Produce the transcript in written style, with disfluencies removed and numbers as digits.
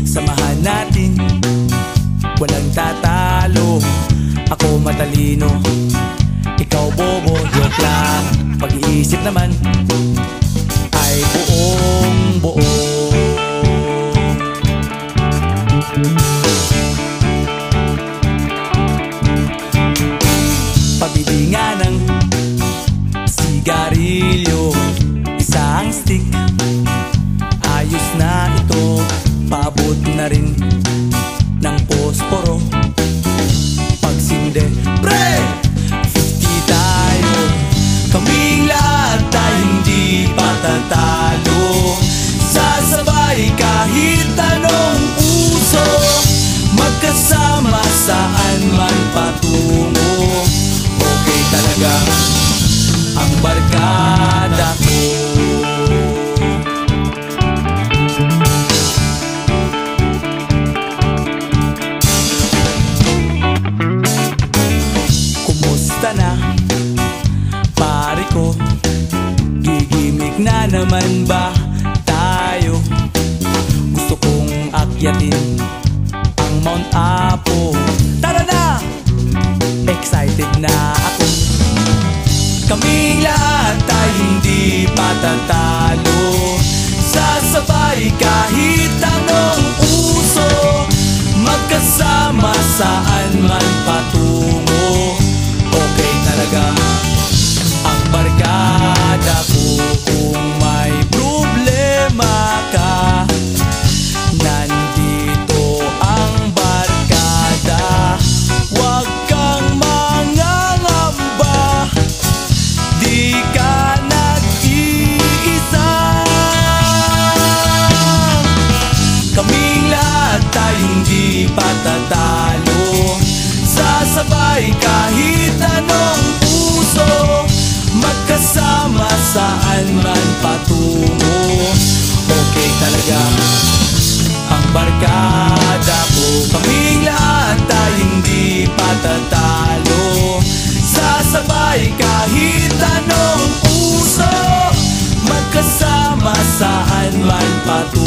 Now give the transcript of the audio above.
Samahan natin, walang tatalo. Ako matalino, ikaw bobo. Joke lang, pag-iisip naman ay buong buo. Pabili nga ng sigarilyo, isang stick, ayos na ito. Paabot na rin ng posporo. Pagsinde, pre! 50 tayo, kaming lahat tayo hindi patatalo. Sasabay kahit anong uso, magkasama saan man patungo. Okay talaga ang barkada ko. Kumusta na, pare ko? Gigimik na naman ba tayo? Gusto kong akyatin ang Mount Apo. Tara na! Excited na ako. Kaming lahat tayo hindi patatalo. Sasabay kahit anong uso, magkasama saan man patungo. Okay talaga ang barkada ko. Kung may problema ka, nandito ang barkada. Huwag kang mangangamba, di ka nag-iisa. Kaming lahat tayo hindi patatalo. Sasabay kahit anong uso, magkasama saan man patungo. Okay talaga ang barkada ko. Kaming lahat tayo hindi patatalo. Sasabay kahit anong uso, magkasama saan man patungo.